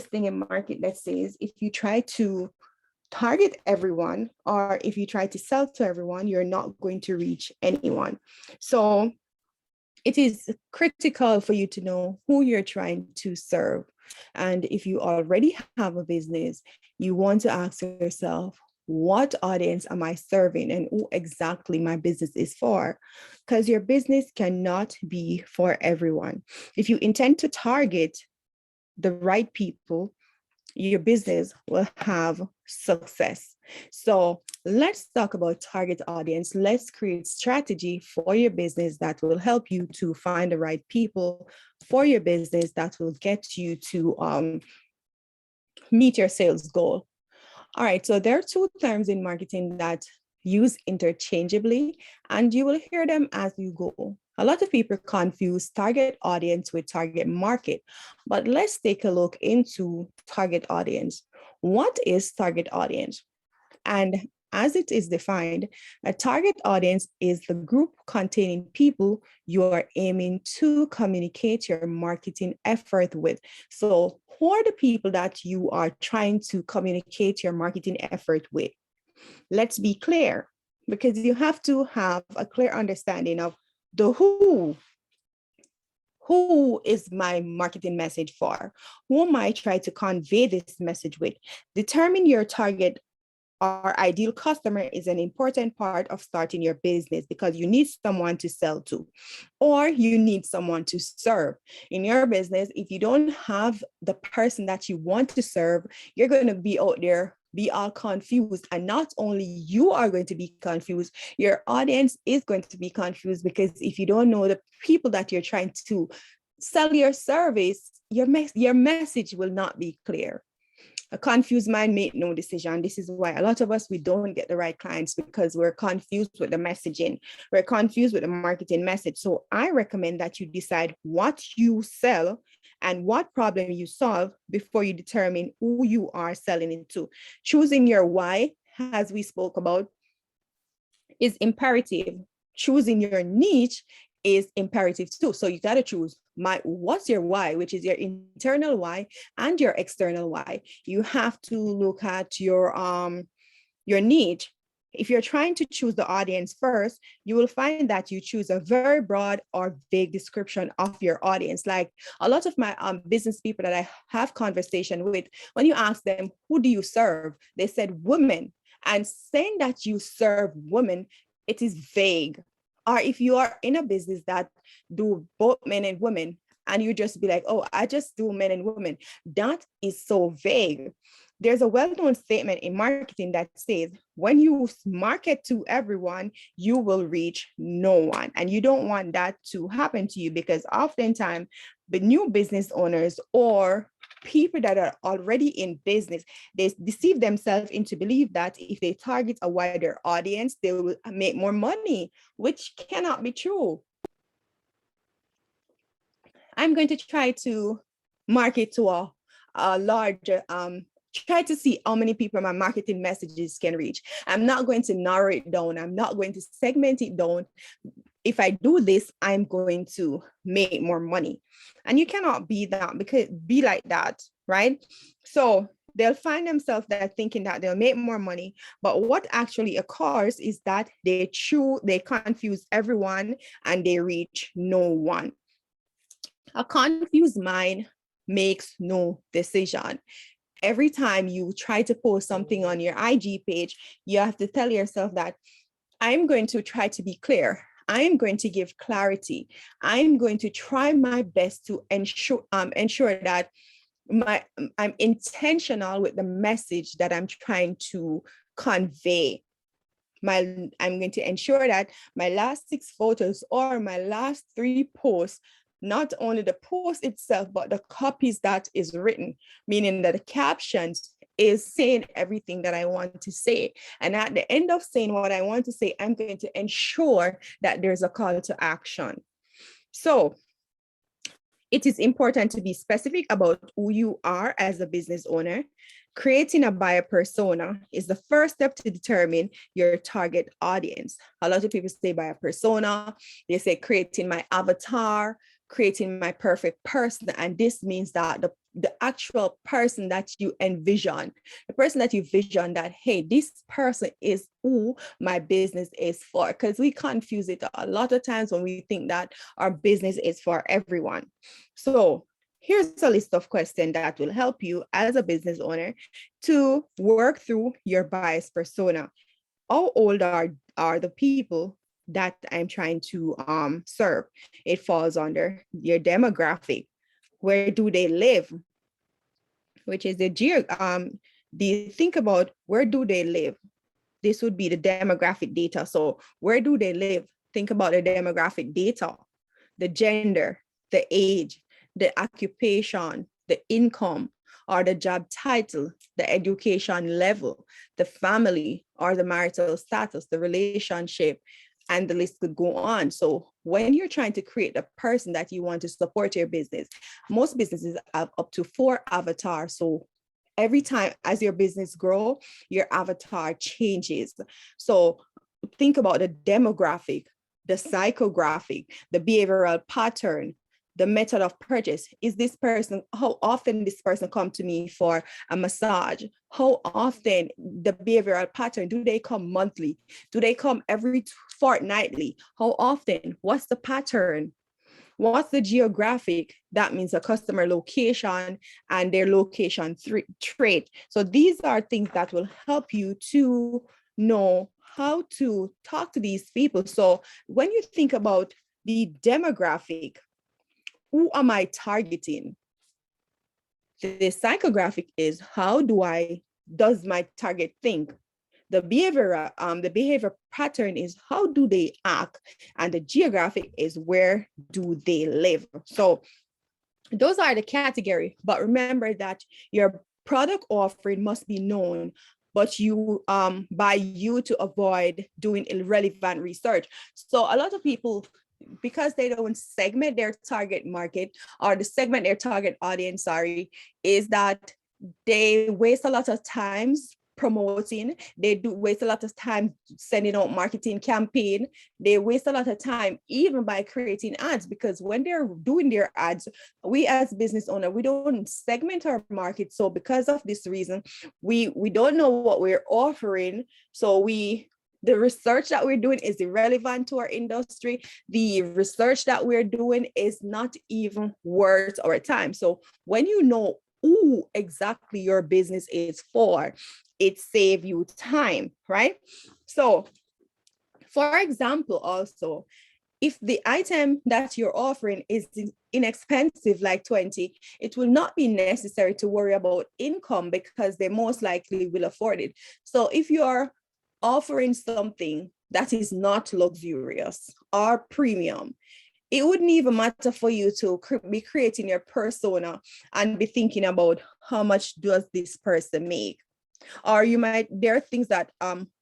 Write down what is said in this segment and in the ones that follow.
thing in market that says if you try to target everyone or if you try to sell to everyone, you're not going to reach anyone. So it is critical for you to know who you're trying to serve. And if you already have a business, you want to ask yourself, what audience am I serving and who exactly my business is for? Because your business cannot be for everyone. If you intend to target the right people, your business will have success. So let's talk about target audience. Let's create strategy for your business that will help you to find the right people for your business that will get you to meet your sales goal. All right, so there are two terms in marketing that use interchangeably, and you will hear them as you go. A lot of people confuse target audience with target market, but let's take a look into target audience. What is target audience? And as it is defined, a target audience is the group containing people you are aiming to communicate your marketing effort with. So, who are the people that you are trying to communicate your marketing effort with? Let's be clear, because you have to have a clear understanding of the who. Who is my marketing message for? Who am I trying to convey this message with? Determine your target or ideal customer is an important part of starting your business because you need someone to sell to, or you need someone to serve. In your business, if you don't have the person that you want to serve, you're going to be out there, be all confused. And not only you are going to be confused, your audience is going to be confused, because if you don't know the people that you're trying to sell your service, your message will not be clear. A confused mind make no decision. This is why a lot of us, we don't get the right clients, because we're confused with the messaging. We're confused with the marketing message. So I recommend that you decide what you sell and what problem you solve before you determine who you are selling it to. Choosing your why, as we spoke about, is imperative. Choosing your niche is imperative too. So you got to choose what's your why, which is your internal why and your external why. You have to look at your niche. If you're trying to choose the audience first, you will find that you choose a very broad or vague description of your audience. Like a lot of my business people that I have conversation with, when you ask them, who do you serve? They said women. And saying that you serve women, it is vague. Or if you are in a business that do both men and women, and you just be like, oh, I just do men and women, that is so vague. There's a well-known statement in marketing that says, when you market to everyone, you will reach no one. And you don't want that to happen to you, because oftentimes the new business owners or people that are already in business, they deceive themselves into believe that if they target a wider audience, they will make more money, which cannot be true. I'm going to try to market to a larger, try to see how many people my marketing messages can reach. I'm not going to narrow it down. I'm not going to segment it down. If I do this, I'm going to make more money. And you cannot be like that, right? So they'll find themselves that thinking that they'll make more money. But what actually occurs is that they confuse everyone and they reach no one. A confused mind makes no decision. Every time you try to post something on your IG page, you have to tell yourself that I'm going to try to be clear. I'm going to give clarity. I'm going to try my best to ensure that I'm intentional with the message that I'm trying to convey. I'm going to ensure that my last 6 photos or my last 3 posts, not only the post itself, but the copies that is written, meaning that the captions is saying everything that I want to say. And at the end of saying what I want to say, I'm going to ensure that there's a call to action. So it is important to be specific about who you are as a business owner. Creating a buyer persona is the first step to determine your target audience. A lot of people say buyer persona, they say creating my avatar, creating my perfect person. And this means that the actual person that you envision, the person that you vision that, hey, this person is who my business is for. Because we confuse it a lot of times when we think that our business is for everyone. So here's a list of questions that will help you as a business owner to work through your bias persona. How old are the people that I'm trying to serve? It falls under your demographic. Where do they live? Which is think about where do they live? This would be the demographic data. So where do they live? Think about the demographic data, the gender, the age, the occupation, the income, or the job title, the education level, the family or the marital status, the relationship, and the list could go on. So when you're trying to create a person that you want to support your business, most businesses have up to 4 avatars. So every time as your business grow, your avatar changes. So think about the demographic, the psychographic, the behavioral pattern, the method of purchase. Is this person, how often this person come to me for a massage? How often the behavioral pattern? Do they come monthly? Do they come every fortnightly? How often? What's the pattern? What's the geographic? That means a customer location and their location trait. So these are things that will help you to know how to talk to these people. So when you think about the demographic, who am I targeting? The psychographic is does my target think? The behavior pattern is how do they act? And the geographic is where do they live? So those are the category, but remember that your product offering must be known, but you by you to avoid doing irrelevant research. So a lot of people, because they don't segment their target market or the segment their target audience, is that they waste a lot of times promoting. They do waste a lot of time sending out marketing campaign. They waste a lot of time even by creating ads, because when they're doing their ads, we as business owner, we don't segment our market. So because of this reason, we don't know what we're offering. So the research that we're doing is irrelevant to our industry. The research that we're doing is not even worth our time. So when you know who exactly your business is for, it saves you time, right? So for example, also, if the item that you're offering is inexpensive, like 20, it will not be necessary to worry about income because they most likely will afford it. So if you're offering something that is not luxurious or premium, it wouldn't even matter for you to be creating your persona and be thinking about how much does this person make. Or there are things that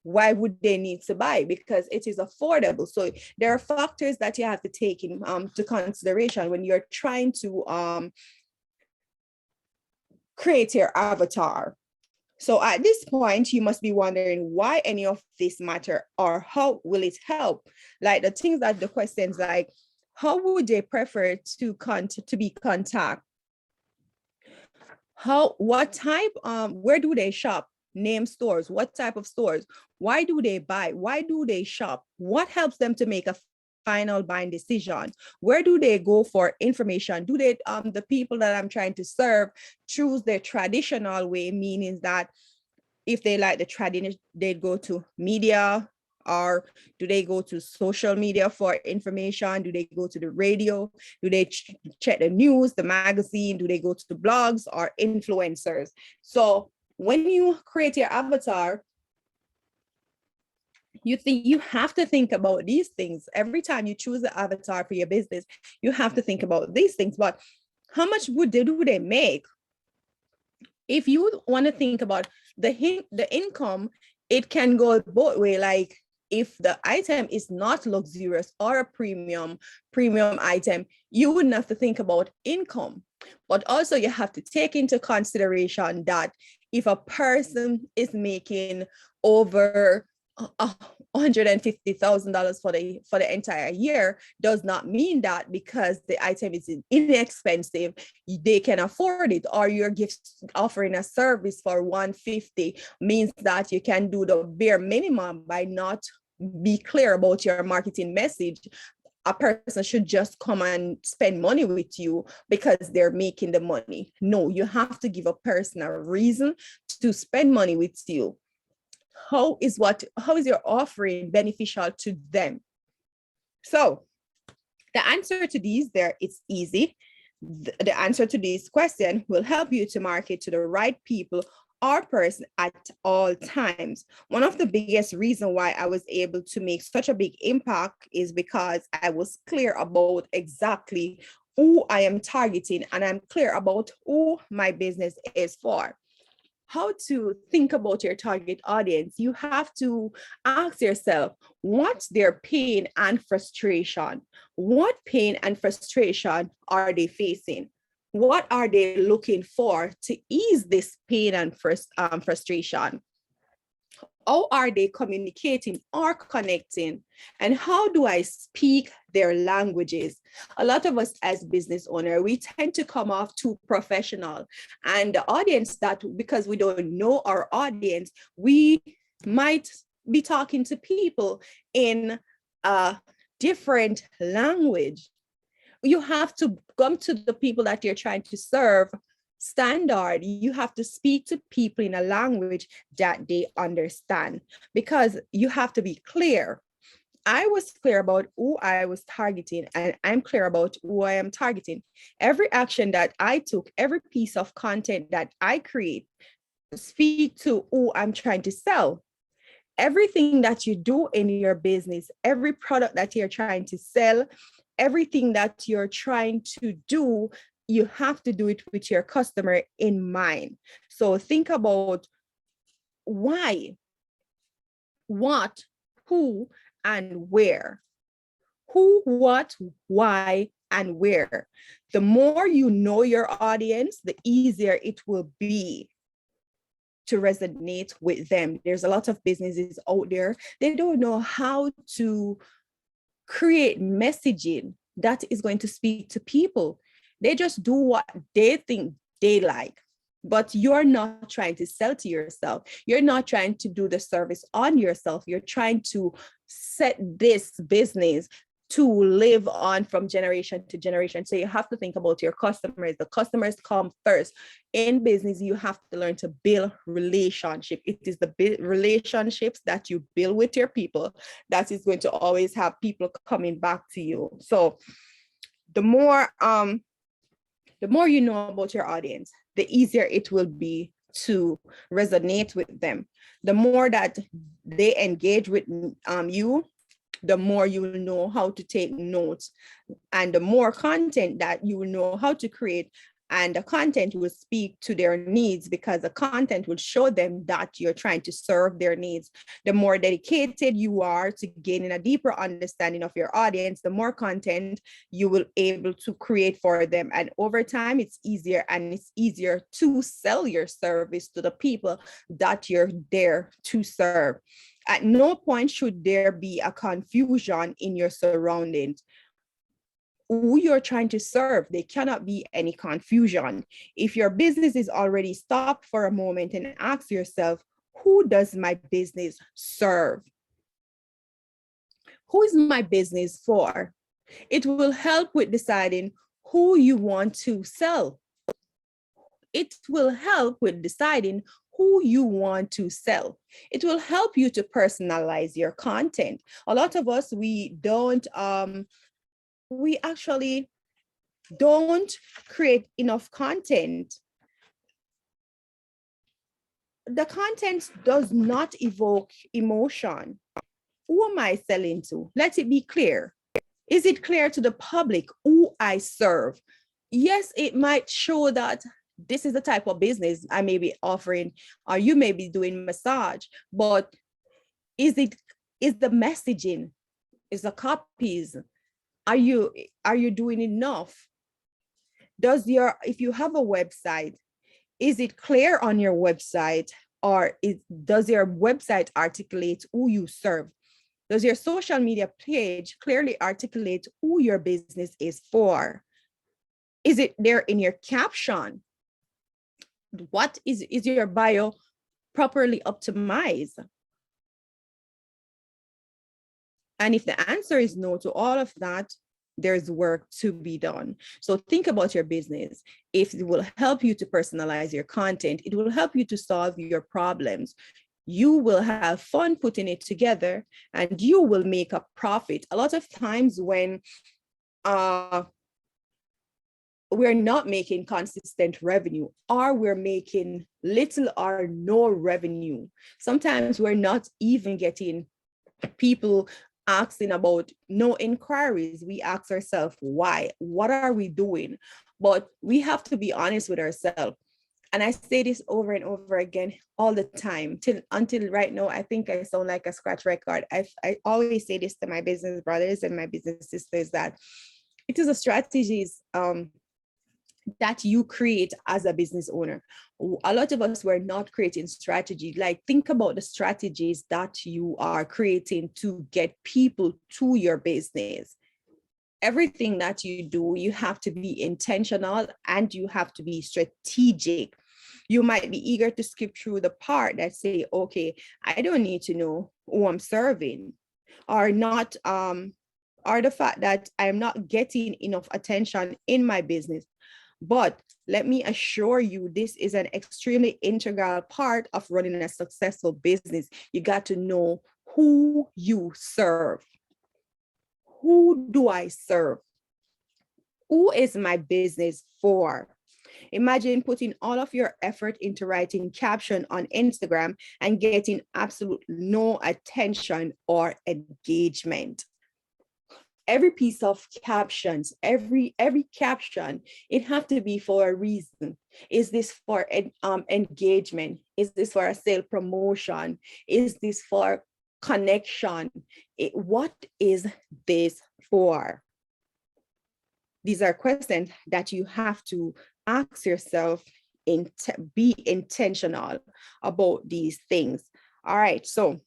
why would they need to buy? Because it is affordable. So there are factors that you have to take into consideration when you're trying to create your avatar. So at this point, you must be wondering why any of this matter or how will it help? Like the questions like, how would they prefer to be contacted? What type, where do they shop? Name stores, what type of stores? Why do they buy? Why do they shop? What helps them to make a final buying decision? Where do they go for information? Do they, the people that I'm trying to serve, choose the traditional way, meaning that if they like the tradition, they go to media, or do they go to social media for information? Do they go to the radio? Do they check the news, the magazine? Do they go to the blogs or influencers? So when you create your avatar, you have to think about these things. Every time you choose an avatar for your business, you have to think about these things. But how much do they make? If you want to think about the income, it can go both way. Like if the item is not luxurious or a premium item, you wouldn't have to think about income. But also you have to take into consideration that if a person is making over $150,000 for the entire year does not mean that because the item is inexpensive, they can afford it, or your gift offering a service for 150 means that you can do the bare minimum by not be clear about your marketing message. A person should just come and spend money with you because they're making the money. No, you have to give a person a reason to spend money with you. How is your offering beneficial to them? So the answer to these it's easy. The answer to this question will help you to market to the right people or person at all times. One of the biggest reasons why I was able to make such a big impact is because I was clear about exactly who I am targeting, and I'm clear about who my business is for. How to think about your target audience? You have to ask yourself, what's their pain and frustration? What pain and frustration are they facing? What are they looking for to ease this pain and frustration? How are they communicating or connecting? And how do I speak their languages? A lot of us as business owners, we tend to come off too professional. And the audience that, because we don't know our audience, we might be talking to people in a different language. You have to come to the people that you're trying to serve standard. You have to speak to people in a language that they understand, because you have to be clear. I was clear about who I was targeting, and I'm clear about who I am targeting. Every action that I took, every piece of content that I create, speak to who I'm trying to sell. Everything that you do in your business, every product that you're trying to sell, everything that you're trying to do, you have to do it with your customer in mind. So think about why, what, who, and where. Who, what, why, and where. The more you know your audience, the easier it will be to resonate with them. There's a lot of businesses out there, they don't know how to create messaging that is going to speak to people. They just do what they think they like. But you're not trying to sell to yourself. You're not trying to do the service on yourself. You're trying to set this business to live on from generation to generation. So you have to think about your customers. The customers come first. In business, you have to learn to build relationship. It is the relationships that you build with your people that is going to always have people coming back to you. So the more you know about your audience, the easier it will be to resonate with them. The more that they engage with you, the more you will know how to take notes, and the more content that you will know how to create, and the content will speak to their needs, because the content will show them that you're trying to serve their needs. The more dedicated you are to gaining a deeper understanding of your audience, the more content you will able to create for them. And over time, it's easier to sell your service to the people that you're there to serve. At no point should there be a confusion in your surroundings. Who you're trying to serve, there cannot be any confusion. If your business is already, stop for a moment and ask yourself, who does my business serve? Who is my business for? It will help with deciding who you want to sell. It will help with deciding who you want to sell. It will help you to personalize your content. A lot of us, we actually don't create enough content. The content does not evoke emotion. Who am I selling to? Let it be clear. Is it clear to the public who I serve? Yes, it might show that this is the type of business I may be offering, or you may be doing massage, but is the messaging, is the copies, are you doing enough? If you have a website, is it clear on your website, or does your website articulate who you serve? Does your social media page clearly articulate who your business is for? Is it there in your caption? What is your bio properly optimized? And if the answer is no to all of that, there's work to be done. So think about your business. If it will help you to personalize your content, it will help you to solve your problems. You will have fun putting it together and you will make a profit. A lot of times when we're not making consistent revenue, or we're making little or no revenue, sometimes we're not even getting people asking about no inquiries. We ask ourselves, why? What are we doing? But we have to be honest with ourselves. And I say this over and over again all the time until right now. I think I sound like a scratch record. I always say this to my business brothers and my business sisters, that it is a strategies that you create as a business owner. A lot of us were not creating strategy. Like, think about the strategies that you are creating to get people to your business. Everything that you do, you have to be intentional and you have to be strategic. You might be eager to skip through the part that say, okay, I don't need to know who I'm serving, or not, or the fact that I'm not getting enough attention in my business. But let me assure you, this is an extremely integral part of running a successful business. You got to know who you serve. Who do I serve? Who is my business for? Imagine putting all of your effort into writing caption on Instagram and getting absolute no attention or engagement. Every piece of captions, every caption, it have to be for a reason. Is this for engagement? Is this for a sale promotion? Is this for connection? What is this for? These are questions that you have to ask yourself, be intentional about these things. All right, so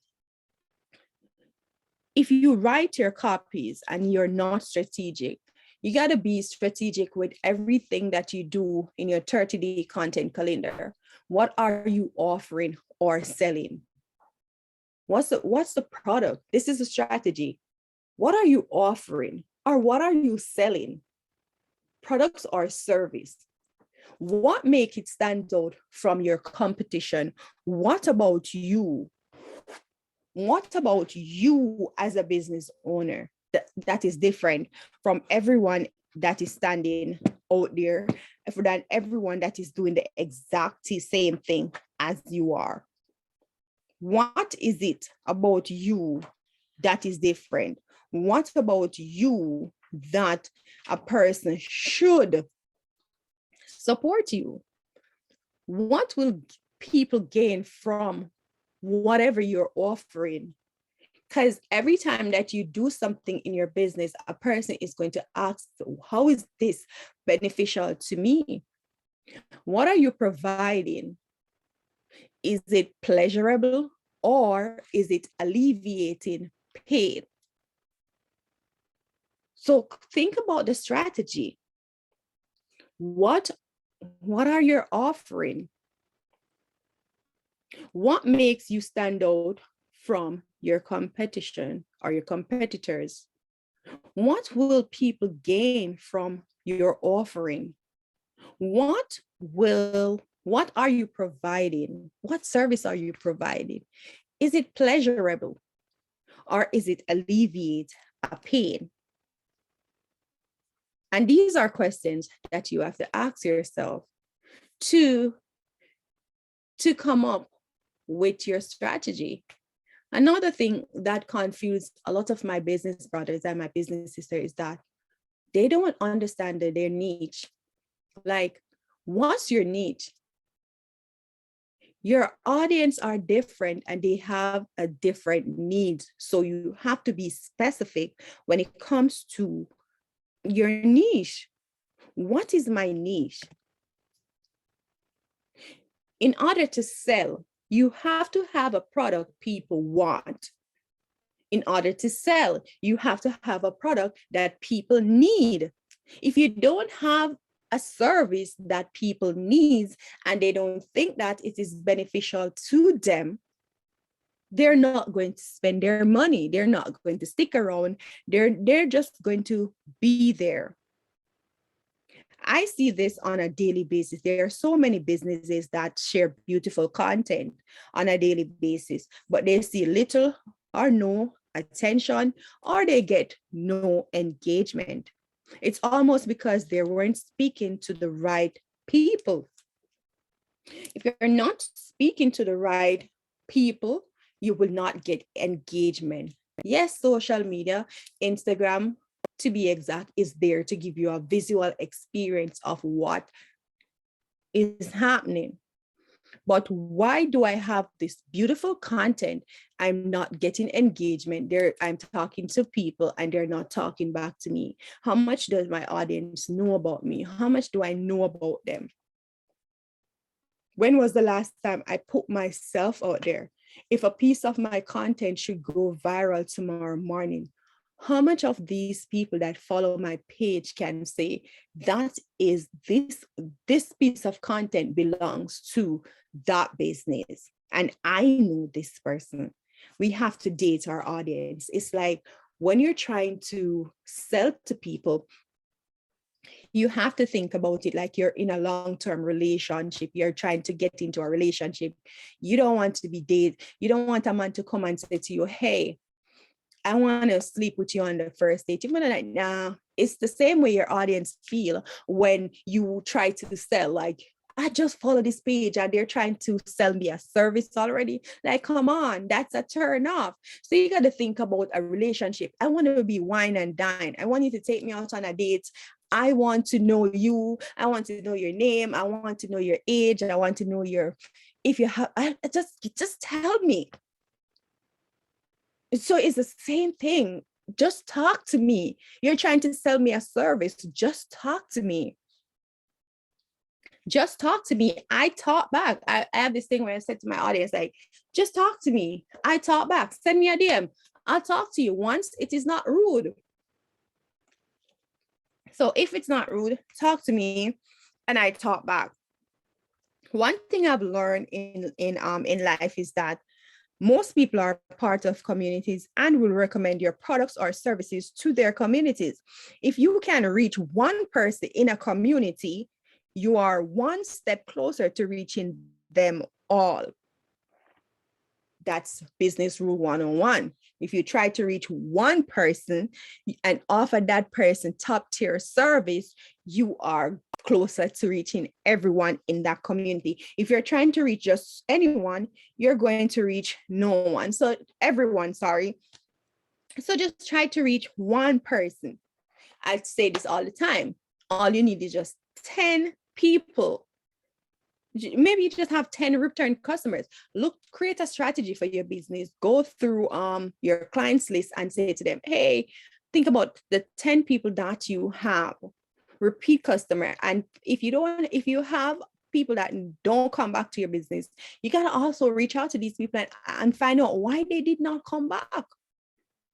if you write your copies and you're not strategic, you got to be strategic with everything that you do in your 30-day content calendar. What are you offering or selling? What's the product? This is a strategy. What are you offering or what are you selling? Products or service? What makes it stand out from your competition? What about you? What about you as a business owner that is different from everyone that is standing out there, than everyone that is doing the exact same thing as you are? What is it about you that is different? What about you that a person should support you? What will people gain from whatever you're offering? Because every time that you do something in your business, a person is going to ask, how is this beneficial to me? What are you providing? Is it pleasurable or is it alleviating pain? So think about the strategy. What are you offering? What makes you stand out from your competition or your competitors? What will people gain from your offering? What are you providing? What service are you providing? Is it pleasurable or is it alleviate a pain? And these are questions that you have to ask yourself to come up with your strategy. Another thing that confused a lot of my business brothers and my business sisters is that they don't understand their niche. Like, what's your niche? Your audience are different and they have a different needs. So you have to be specific when it comes to your niche. What is my niche? In order to sell, you have to have a product people want. In order to sell, you have to have a product that people need. If you don't have a service that people need and they don't think that it is beneficial to them, they're not going to spend their money. They're not going to stick around. They're just going to be there. I see this on a daily basis. There are so many businesses that share beautiful content on a daily basis, but they see little or no attention, or they get no engagement. It's almost because they weren't speaking to the right people. If you're not speaking to the right people, you will not get engagement. Yes, social media, Instagram, to be exact, is there to give you a visual experience of what is happening. But why do I have this beautiful content? I'm not getting engagement. I'm talking to people and they're not talking back to me. How much does my audience know about me? How much do I know about them? When was the last time I put myself out there? If a piece of my content should go viral tomorrow morning, how much of these people that follow my page can say that is this piece of content belongs to that business and I know this person? We have to date our audience. It's like when you're trying to sell to people, you have to think about it like you're in a long-term relationship. You're trying to get into a relationship. You don't want to be dated. You don't want a man to come and say to you, hey, I want to sleep with you on the first date. You're like, nah. It's the same way your audience feel when you try to sell. Like, I just follow this page and they're trying to sell me a service already. Like, come on, that's a turn off. So you got to think about a relationship. I want to be wine and dine. I want you to take me out on a date. I want to know you. I want to know your name. I want to know your age. I want to know if you have, just tell me. So it's the same thing. Just talk to me. You're trying to sell me a service. Just talk to me. Just talk to me. I talk back. I have this thing where I said to my audience, like, just talk to me. I talk back. Send me a DM. I'll talk to you once it is not rude. So if it's not rude, talk to me and I talk back. One thing I've learned in life is that most people are part of communities and will recommend your products or services to their communities. If you can reach one person in a community, you are one step closer to reaching them all. That's business rule 101. If you try to reach one person and offer that person top tier service, you are closer to reaching everyone in that community. If you're trying to reach just anyone, you're going to reach no one. So everyone, sorry. So just try to reach one person. I say this all the time. All you need is just 10 people. Maybe you just have 10 return customers. Create a strategy for your business. Go through your clients list and say to them, hey, think about the 10 people that you have, repeat customer. And if you have people that don't come back to your business, you got to also reach out to these people and find out why they did not come back.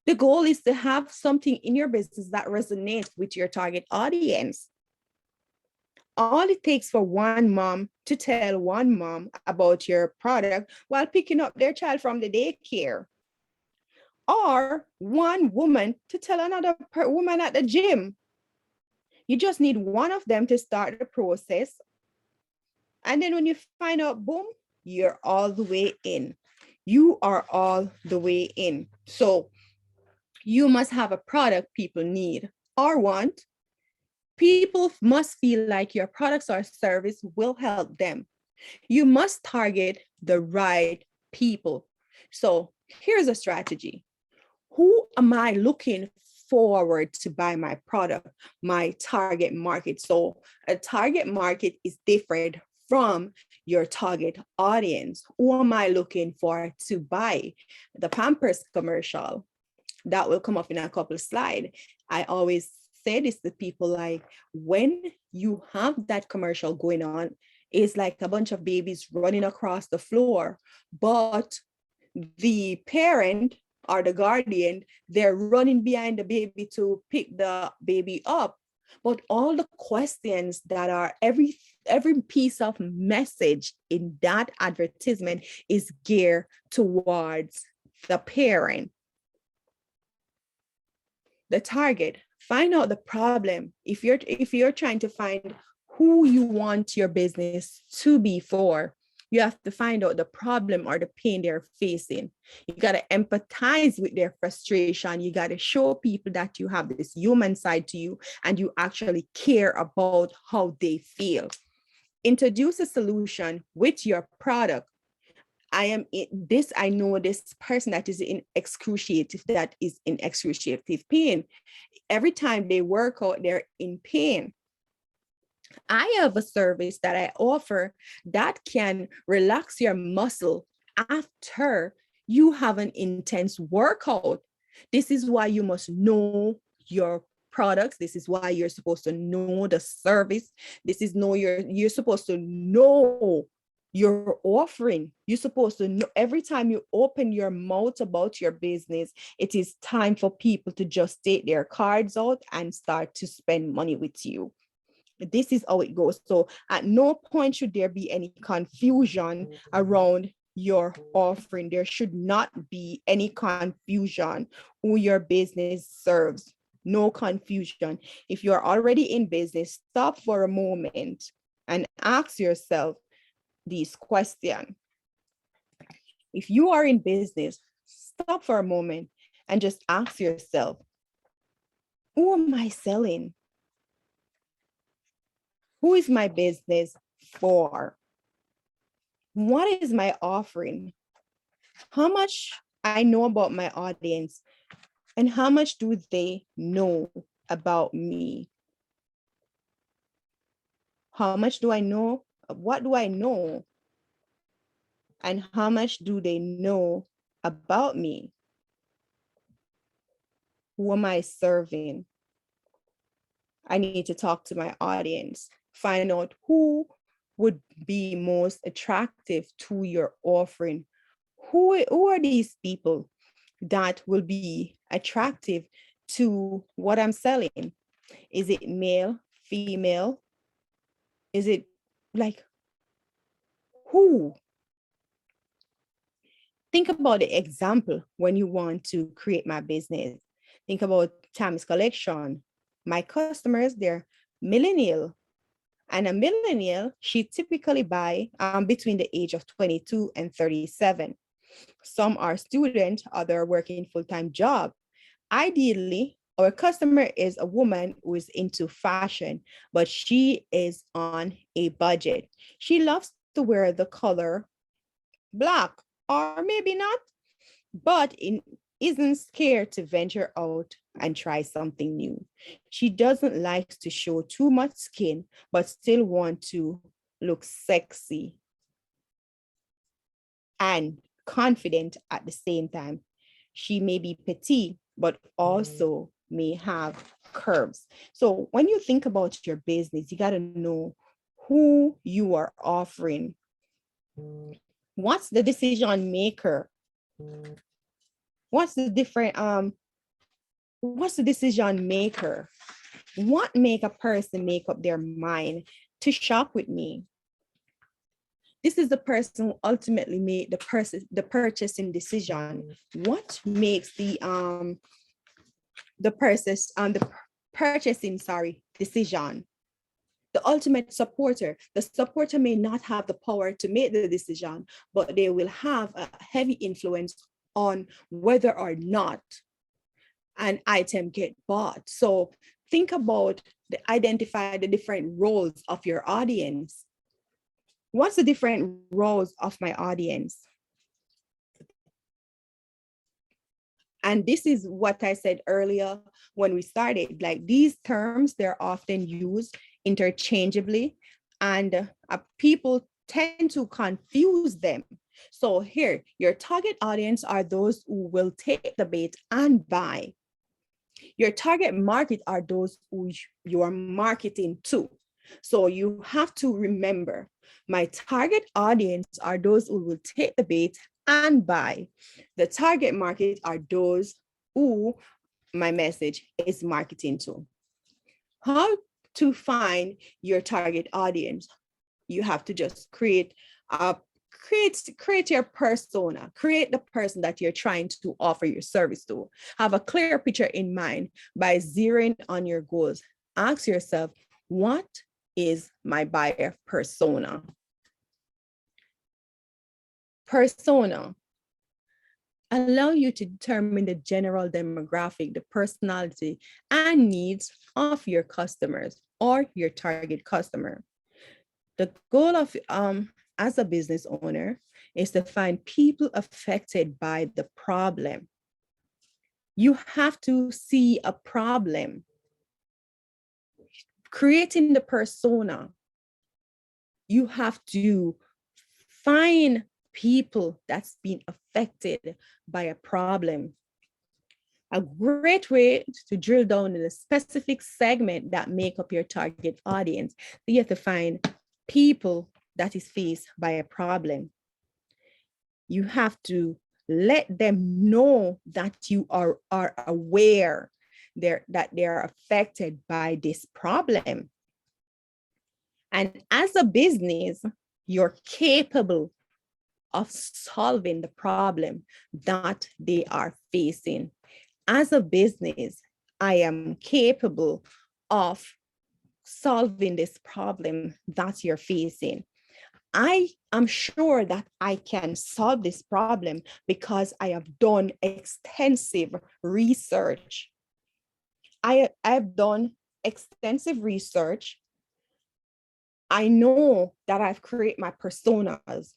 The goal is to have something in your business that resonates with your target audience. All it takes for one mom to tell one mom about your product while picking up their child from the daycare, or one woman to tell another woman at the gym. You just need one of them to start the process. And then when you find out, boom, you're all the way in. You are all the way in. So you must have a product people need or want. People must feel like your products or service will help them. You must target the right people. So here's a strategy. Who am I looking forward to buy my product? My target market. So a target market is different from your target audience. Who am I looking for to buy? The Pampers commercial that will come up in a couple of slides. I always say this to people, like, when you have that commercial going on, it's like a bunch of babies running across the floor, but the parent or the guardian, they're running behind the baby to pick the baby up. But all the questions that are every piece of message in that advertisement is geared towards the parent, the target. Find out the problem. If you're trying to find who you want your business to be for, you have to find out the problem or the pain they're facing. You got to empathize with their frustration. You got to show people that you have this human side to you and you actually care about how they feel. Introduce a solution with your product. I know this person that is in excruciating pain. Every time they work out, they're in pain. I have a service that I offer that can relax your muscle after you have an intense workout. This is why you must know your products. This is why you're supposed to know the service. This is you're supposed to know your offering. You're supposed to know every time you open your mouth about your business, it is time for people to just take their cards out and start to spend money with you. This is how it goes. So at no point should there be any confusion around your offering. There should not be any confusion who your business serves. No confusion. If you're already in business, stop for a moment and ask yourself these questions. If you are in business, stop for a moment and just ask yourself, who am I selling? Who is my business for? What is my offering? How much I know about my audience and how much do they know about me? How much do I know? What do I know? And how much do they know about me? Who am I serving? I need to talk to my audience, find out who would be most attractive to your offering. Who are these people that will be attractive to what I'm selling? Is it male, female? Is it like who? Think about the example when you want to create my business. Think about Tammy's Collection. My customers, they're millennial. And a millennial, she typically buy between the age of 22 and 37. Some are students, others working full-time job. Ideally, our customer is a woman who is into fashion, but she is on a budget. She loves to wear the color black, or maybe not, but isn't scared to venture out and try something new. She doesn't like to show too much skin, but still want to look sexy and confident at the same time. She may be petite, but also may have curves. So when you think about your business, you got to know who you are offering. What's the decision maker? What's the decision maker? What make a person make up their mind to shop with me? This is the person who ultimately made the purchasing decision. What makes the purchasing decision? The ultimate supporter. The supporter may not have the power to make the decision, but they will have a heavy influence on whether or not an item get bought. So think about identify the different roles of your audience. What's the different roles of my audience? And this is what I said earlier when we started, like these terms, they're often used interchangeably and people tend to confuse them. So here, your target audience are those who will take the bait and buy. Your target market are those who you are marketing to. So you have to remember, my target audience are those who will take the bait and buy. The target market are those who my message is marketing to. How to find your target audience? You have to just create your persona, create the person that you're trying to offer your service to. Have a clear picture in mind by zeroing on your goals. Ask yourself, what is my buyer persona? Persona allow you to determine the general demographic, the personality, and needs of your customers or your target customer. The goal of as a business owner is to find people affected by the problem. You have to see a problem. Creating the persona, you have to find people that's been affected by a problem. A great way to drill down in a specific segment that make up your target audience. You have to find people that is faced by a problem. You have to let them know that you are aware that they're affected by this problem. And as a business, you're capable of solving the problem that they are facing. As a business, I am capable of solving this problem that you're facing. I am sure that I can solve this problem because I have done extensive research. I've done extensive research. I know that I've created my personas.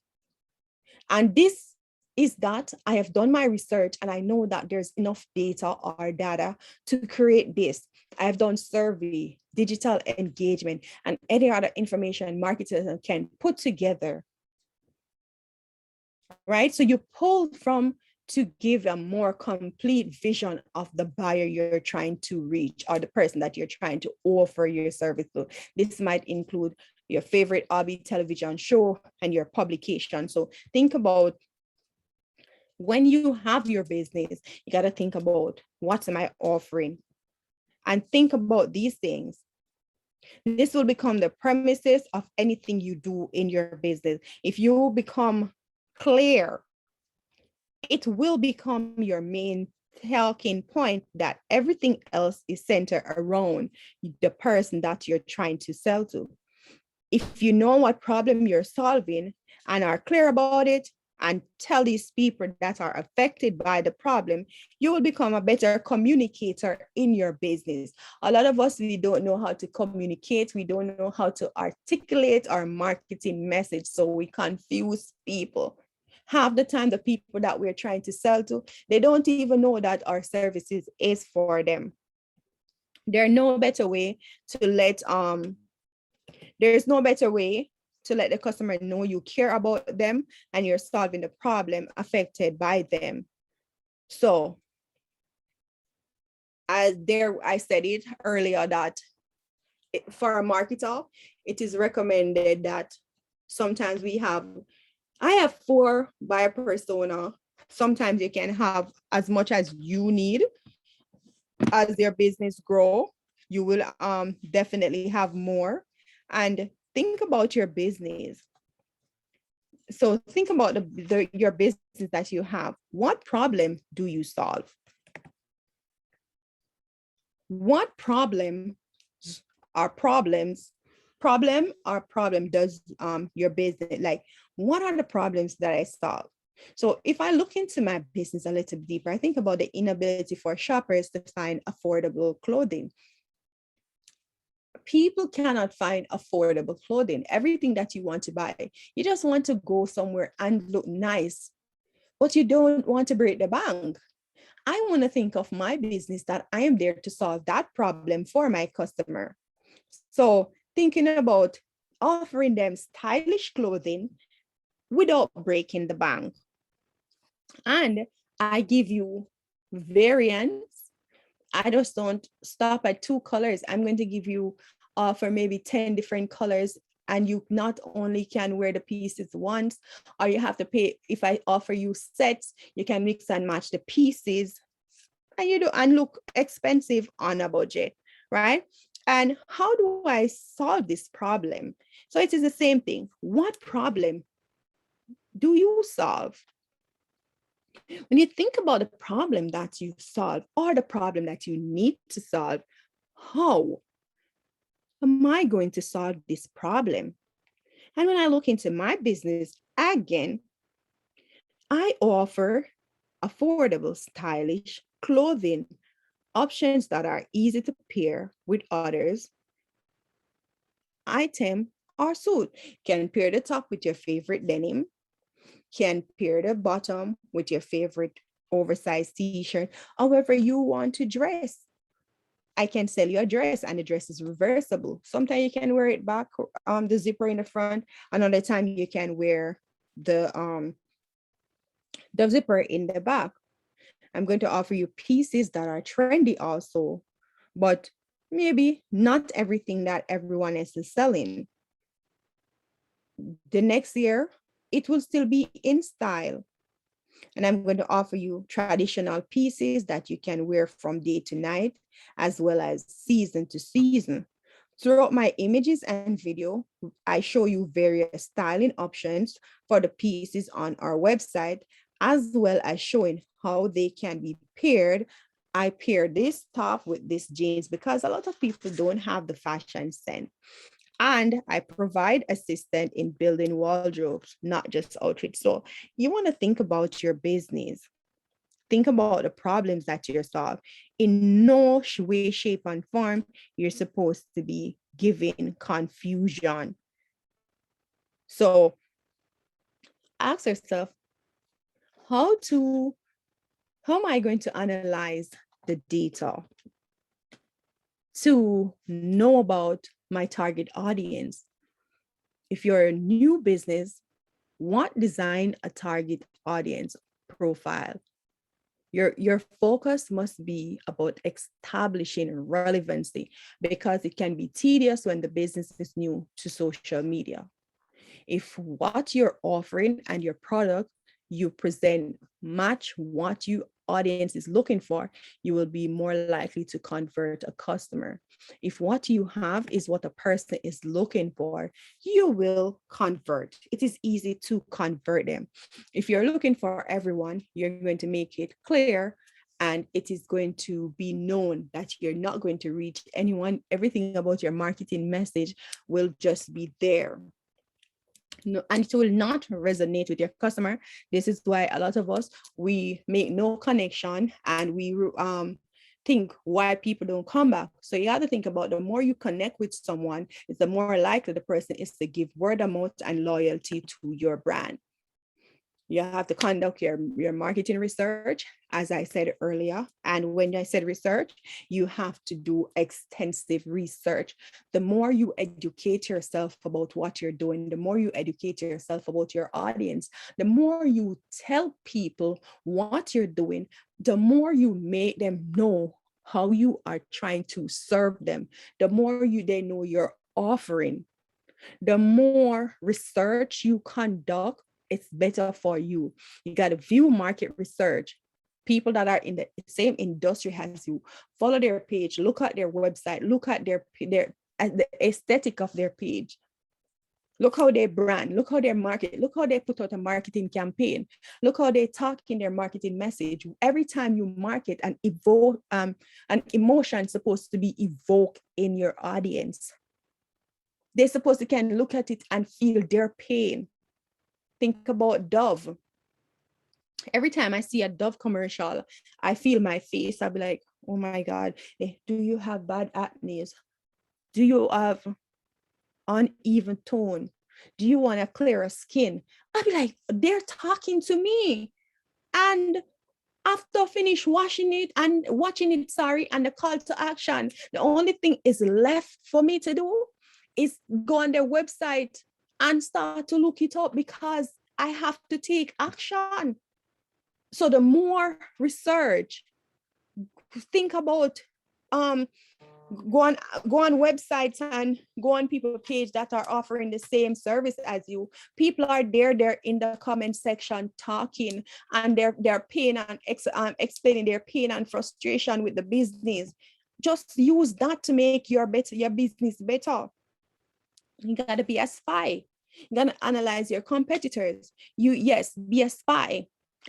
And this is that I have done my research and I know that there's enough data or data to create this. I have done survey, digital engagement, and any other information marketers can put together. Right? So you pull from to give a more complete vision of the buyer you're trying to reach or the person that you're trying to offer your service to. This might include your favorite hobby television show and your publication. So think about when you have your business, you got to think about what am I offering and think about these things. This will become the premises of anything you do in your business. If you become clear, it will become your main talking point that everything else is centered around the person that you're trying to sell to. If you know what problem you're solving and are clear about it and tell these people that are affected by the problem, you will become a better communicator in your business. A lot of us, we don't know how to communicate. We don't know how to articulate our marketing message. So we confuse people. Half the time, the people that we're trying to sell to, they don't even know that our services is for them. There's no better way to let the customer know you care about them and you're solving the problem affected by them. So I said it earlier that for a marketer, it is recommended that sometimes I have 4 buyer persona. Sometimes you can have as much as you need. As your business grow, you will definitely have more. And think about your business. So think about your business that you have. What problem do you solve? What problem does your business, like, what are the problems that I solve? So if I look into my business a little deeper, I think about the inability for shoppers to find affordable clothing. People cannot find affordable clothing. Everything that you want to buy, you just want to go somewhere and look nice, but you don't want to break the bank. I want to think of my business that I am there to solve that problem for my customer. So thinking about offering them stylish clothing without breaking the bank. And I give you variants. I just don't stop at 2 colors. I'm going to give you offer maybe 10 different colors, and you not only can wear the pieces once, or you have to pay. If I offer you sets, you can mix and match the pieces, and you do and look expensive on a budget, right? And how do I solve this problem? So it is the same thing. What problem do you solve? When you think about the problem that you solve or the problem that you need to solve, how am I going to solve this problem? And when I look into my business, again, I offer affordable, stylish clothing options that are easy to pair with others item or suit. Can pair the top with your favorite denim, can pair the bottom with your favorite oversized t-shirt, however you want to dress. I can sell you a dress and the dress is reversible. Sometimes you can wear it back, the zipper in the front. Another time you can wear the zipper in the back. I'm going to offer you pieces that are trendy also, but maybe not everything that everyone else is selling. The next year, it will still be in style. And I'm going to offer you traditional pieces that you can wear from day to night, as well as season to season. Throughout my images and video, I show you various styling options for the pieces on our website, as well as showing how they can be paired. I pair this top with this jeans because a lot of people don't have the fashion sense. And I provide assistance in building wardrobes, not just outfits. So you want to think about your business. Think about the problems that you solve. In no way, shape, and form, you're supposed to be giving confusion. So ask yourself, how am I going to analyze the data to know about my target audience? If you're a new business, design a target audience profile. Your focus must be about establishing relevancy, because it can be tedious when the business is new to social media. If what you're offering and your product you present match what your audience is looking for, you will be more likely to convert a customer. If what you have is what a person is looking for, you will convert. It is easy to convert them. If you're looking for everyone, you're going to make it clear, and it is going to be known that you're not going to reach anyone. Everything about your marketing message will just be there. No, and it will not resonate with your customer. This is why a lot of us, we make no connection, and we think why people don't come back. So you have to think about, the more you connect with someone, it's the more likely the person is to give word of mouth and loyalty to your brand. You have to conduct your marketing research, as I said earlier. And when I said research, you have to do extensive research. The more you educate yourself about what you're doing, the more you educate yourself about your audience, the more you tell people what you're doing, the more you make them know how you are trying to serve them, the more they know you're offering, the more research you conduct, it's better for you. You got to view market research. People that are in the same industry as you, follow their page, look at their website, look at the aesthetic of their page. Look how they brand, look how they market, look how they put out a marketing campaign, look how they talk in their marketing message. Every time you market, and evoke an emotion supposed to be evoked in your audience. They're supposed to can look at it and feel their pain. Think about Dove. Every time I see a Dove commercial, I feel my face. I'll be like, oh my God, do you have bad acne? Do you have uneven tone? Do you want a clearer skin? I'll be like, they're talking to me. And after finish washing it and watching it, and the call to action, the only thing is left for me to do is go on their website and start to look it up, because I have to take action. So the more research, think about Go on, go on websites and go on people page that are offering the same service as you. People are there, they're in the comment section talking, and they're pain and explaining their pain and frustration with the business. Just use that to make your business better. You gotta be a spy. You gotta analyze your competitors. Yes, be a spy.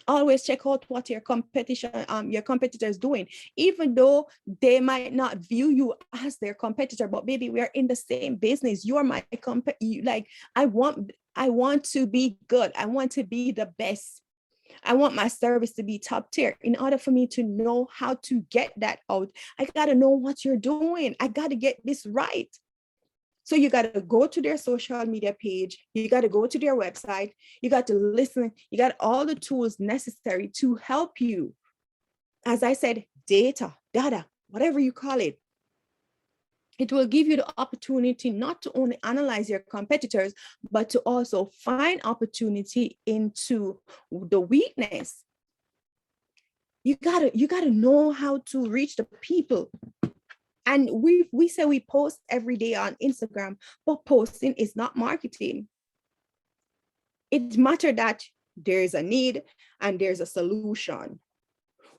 Always check out what your competitors doing, even though they might not view you as their competitor. But baby, we are in the same business. You are my like, I want to be good. I want to be the best. I want my service to be top tier. In order for me to know how to get that out, I gotta know what you're doing. I gotta get this right. So you got to go to their social media page, you got to go to their website, you got to listen, you got all the tools necessary to help you. As I said, data, whatever you call it. It will give you the opportunity not to only analyze your competitors, but to also find opportunity into the weakness. You gotta know how to reach the people. And we say we post every day on Instagram, but posting is not marketing. It matters that there's a need and there's a solution.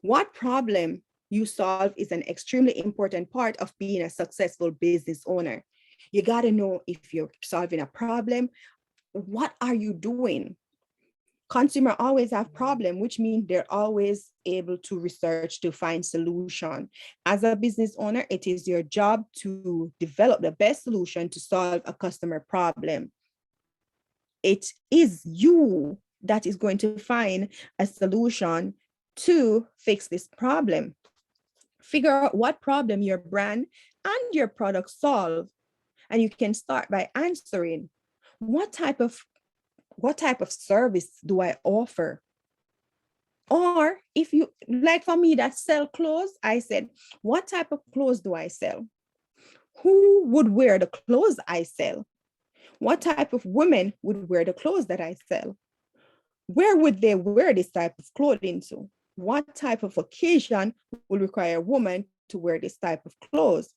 What problem you solve is an extremely important part of being a successful business owner. You got to know if you're solving a problem, what are you doing? Consumer always have problem, which means they're always able to research to find solution. As a business owner, it is your job to develop the best solution to solve a customer problem. It is you that is going to find a solution to fix this problem. Figure out what problem your brand and your product solve, and you can start by answering, what type of service do I offer? Or if you, like for me that sell clothes, I said, what type of clothes do I sell? Who would wear the clothes I sell? What type of women would wear the clothes that I sell? Where would they wear this type of clothing to? What type of occasion will require a woman to wear this type of clothes?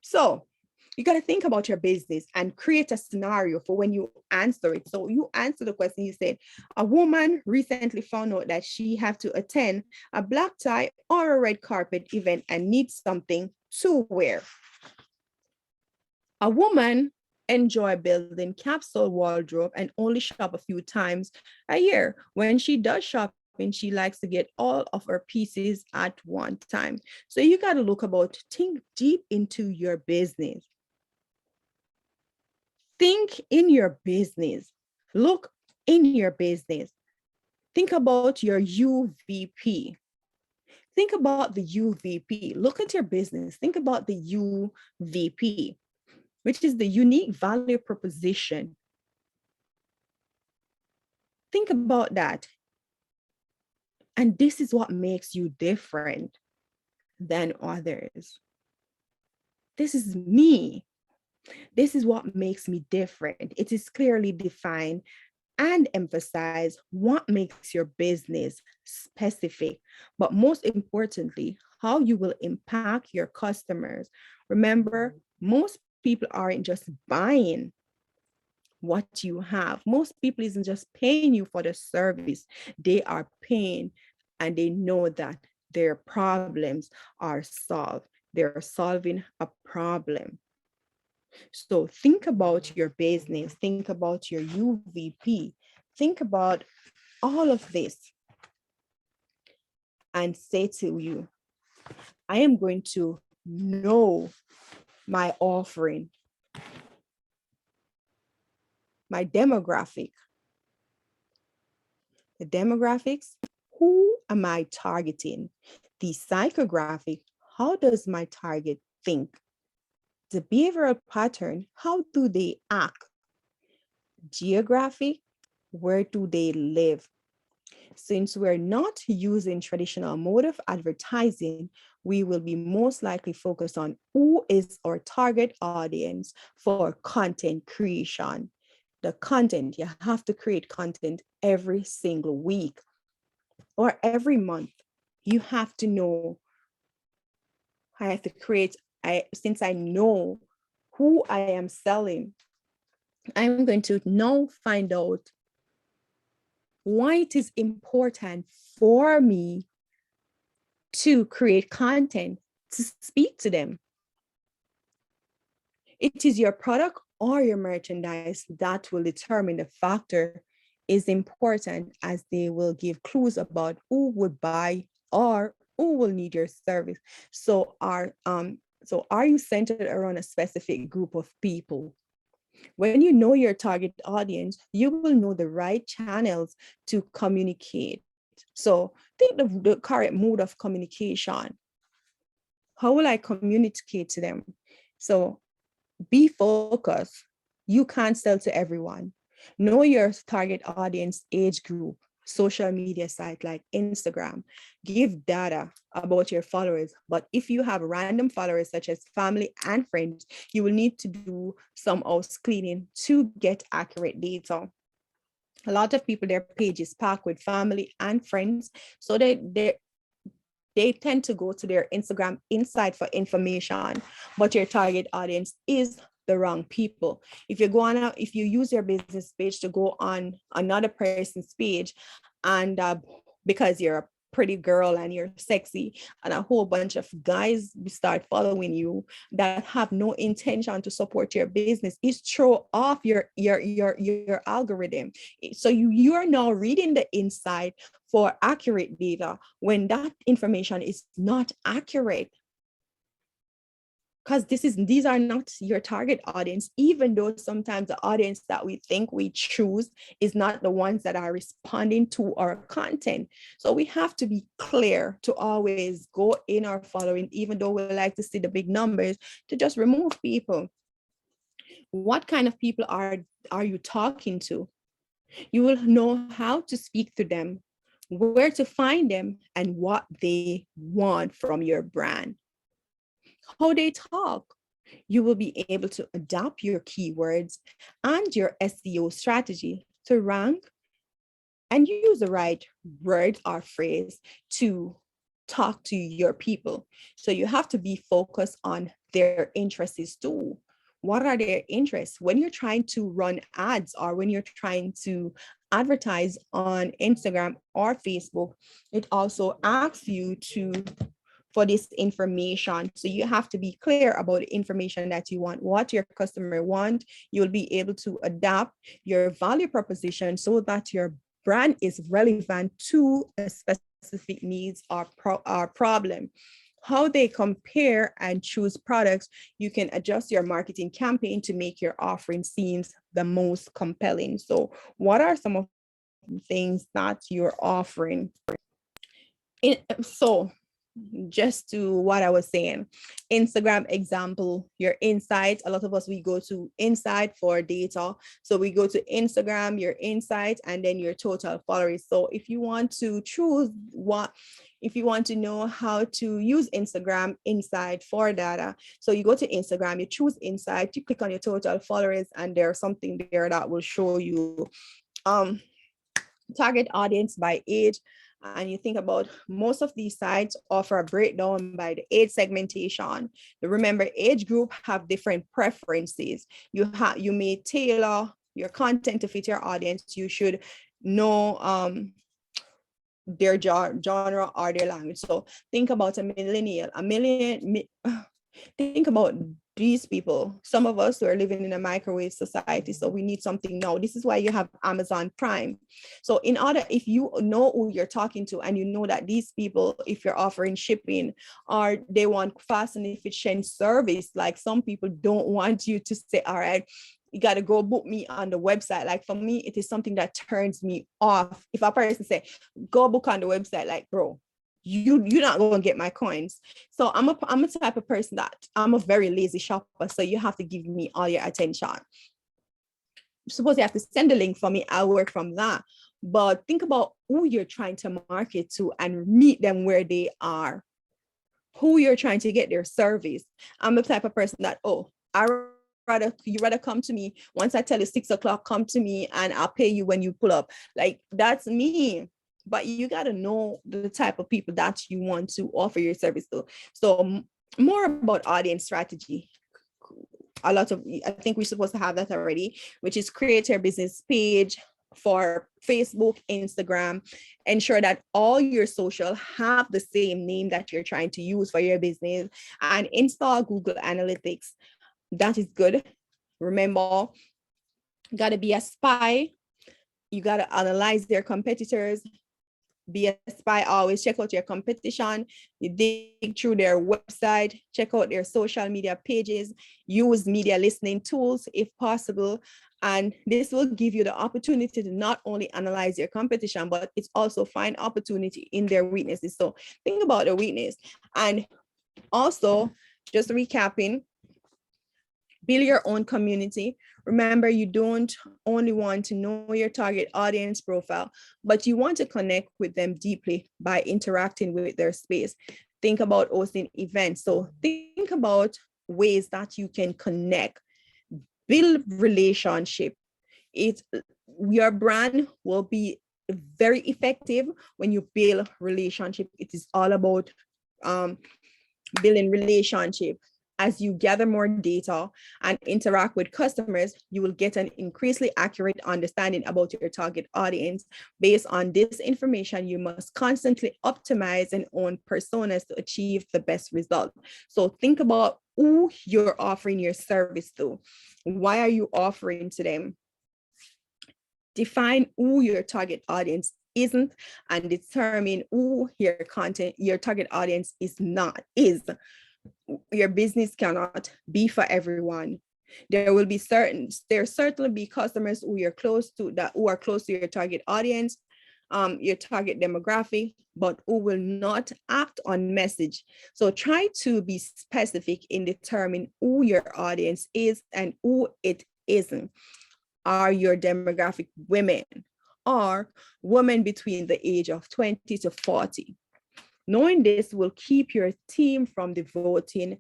So you got to think about your business and create a scenario for when you answer it. So you answer the question, you said, a woman recently found out that she have to attend a black tie or a red carpet event and needs something to wear. A woman enjoy building capsule wardrobe and only shop a few times a year. When she does shopping, she likes to get all of her pieces at one time. So you got to think deep into your business. Think in your business. Look in your business. Think about your UVP. Think about the UVP. Look at your business. Think about the UVP, which is the unique value proposition. Think about that. And this is what makes you different than others. This is me. This is what makes me different. It is clearly defined and emphasize what makes your business specific, but most importantly, how you will impact your customers. Remember, most people aren't just buying what you have. Most people isn't just paying you for the service. They are paying and they know that their problems are solved. They're solving a problem. So think about your business, think about your UVP, think about all of this and say to you, I am going to know my offering, my demographic. The demographics, who am I targeting? The psychographic, how does my target think? The behavioral pattern, how do they act? Geographic, where do they live? Since we're not using traditional mode of advertising, we will be most likely focused on who is our target audience for content creation. The content, you have to create content every single week or every month. You have to know, I have to create since I know who I am selling, I'm going to now find out why it is important for me to create content to speak to them. It is your product or your merchandise that will determine the factor is important, as they will give clues about who would buy or who will need your service. So are you centered around a specific group of people? When you know your target audience, you will know the right channels to communicate. So think of the correct mode of communication. How will I communicate to them? So be focused. You can't sell to everyone. Know your target audience age group, social media site like Instagram. Give data about your followers. But if you have random followers such as family and friends, you will need to do some house cleaning to get accurate data. A lot of people, their page is packed with family and friends. So they tend to go to their Instagram Insight for information, but your target audience is the wrong people. If you go on, if you use your business page to go on another person's page, and because you're a pretty girl and you're sexy, and a whole bunch of guys start following you that have no intention to support your business, is throw off your algorithm. So you are now reading the inside for accurate data when that information is not accurate, because these are not your target audience, even though sometimes the audience that we think we choose is not the ones that are responding to our content. So we have to be clear to always go in our following, even though we like to see the big numbers, to just remove people. What kind of people are you talking to? You will know how to speak to them, where to find them, and what they want from your brand. How they talk. You will be able to adapt your keywords and your SEO strategy to rank and use the right word or phrase to talk to your people. So you have to be focused on their interests too. What are their interests? When you're trying to run ads or when you're trying to advertise on Instagram or Facebook, it also asks you for this information. So you have to be clear about the information that you want, what your customer want. You'll be able to adapt your value proposition so that your brand is relevant to a specific needs or problem. How they compare and choose products, you can adjust your marketing campaign to make your offering seems the most compelling. So what are some of the things that you're offering? So just to what I was saying, Instagram example, your insights. A lot of us, we go to Insight for data. So we go to Instagram, your insights, and then your total followers. So if you want to choose if you want to know how to use Instagram Insight for data, so you go to Instagram, you choose Insight, you click on your total followers, and there's something there that will show you target audience by age. And you think about most of these sites offer a breakdown by the age segmentation. Remember, age group have different preferences. You may tailor your content to fit your audience. You should know their genre or their language. So think about a millennial, think about these people. Some of us who are living in a microwave society, so we need something now. This is why you have Amazon Prime. So if you know who you're talking to, and you know that these people, if you're offering shipping or they want fast and efficient service, like some people don't want you to say, all right, you got to go book me on the website. Like for me, it is something that turns me off. If a person say, go book on the website, like, bro, you're not going to get my coins. So I'm a type of person that I'm a very lazy shopper. So you have to give me all your attention. Suppose you have to send a link for me, I'll work from that. But think about who you're trying to market to and meet them where they are, who you're trying to get their service. I'm the type of person that, you rather come to me once I tell you 6 o'clock, come to me and I'll pay you when you pull up. Like that's me. But you got to know the type of people that you want to offer your service to. So more about audience strategy. I think we're supposed to have that already, which is create your business page for Facebook, Instagram, ensure that all your social have the same name that you're trying to use for your business, and install Google Analytics. That is good. Remember, you got to be a spy. You got to analyze their competitors, be a spy, always check out your competition, you dig through their website, check out their social media pages, use media listening tools if possible. And this will give you the opportunity to not only analyze your competition, but it's also find opportunity in their weaknesses. So think about the weakness. And also, just recapping, build your own community. Remember, you don't only want to know your target audience profile, but you want to connect with them deeply by interacting with their space. Think about hosting events. So think about ways that you can connect, build relationship. It's your brand will be very effective when you build relationship. It is all about building relationship. As you gather more data and interact with customers, you will get an increasingly accurate understanding about your target audience. Based on this information, you must constantly optimize and own personas to achieve the best result. So think about who you're offering your service to. Why are you offering to them? Define who your target audience isn't and determine who your target audience is. Your business cannot be for everyone. There certainly be customers who you're close to, that who are close to your target audience, your target demographic, but who will not act on message. So try to be specific in determining who your audience is and who it isn't. Are your demographic women or women between the age of 20 to 40? Knowing this will keep your team from devoting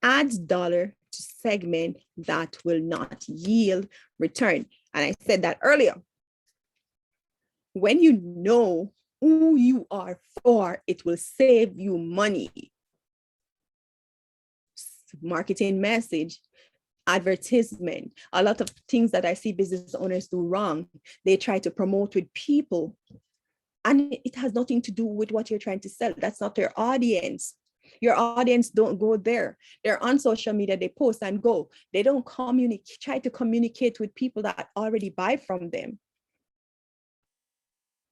ad dollar to segment that will not yield return. And I said that earlier. When you know who you are for, it will save you money. Marketing message, advertisement, a lot of things that I see business owners do wrong. They try to promote with people, and it has nothing to do with what you're trying to sell. That's not their audience. Your audience don't go there. They're on social media, they post and go. They don't try to communicate with people that already buy from them.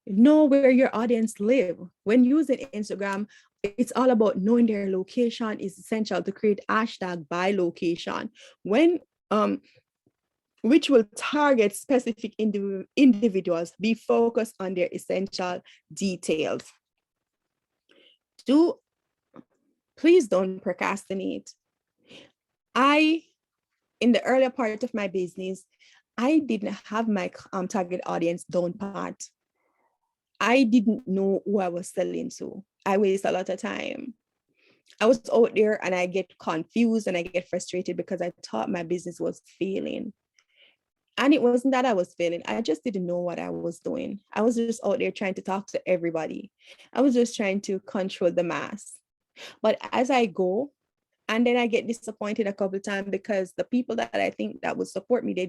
Know where your audience live. When using Instagram, it's all about knowing their location. Is essential to create hashtag by location. Which will target specific individuals. Be focused on their essential details. Please don't procrastinate. In the earlier part of my business, I didn't have my target audience down pat. I didn't know who I was selling to. I waste a lot of time. I was out there and I get confused and I get frustrated because I thought my business was failing. And it wasn't that I was failing. I just didn't know what I was doing. I was just out there trying to talk to everybody. I was just trying to control the mass. But as I go, and then I get disappointed a couple of times because the people that I think that would support me, they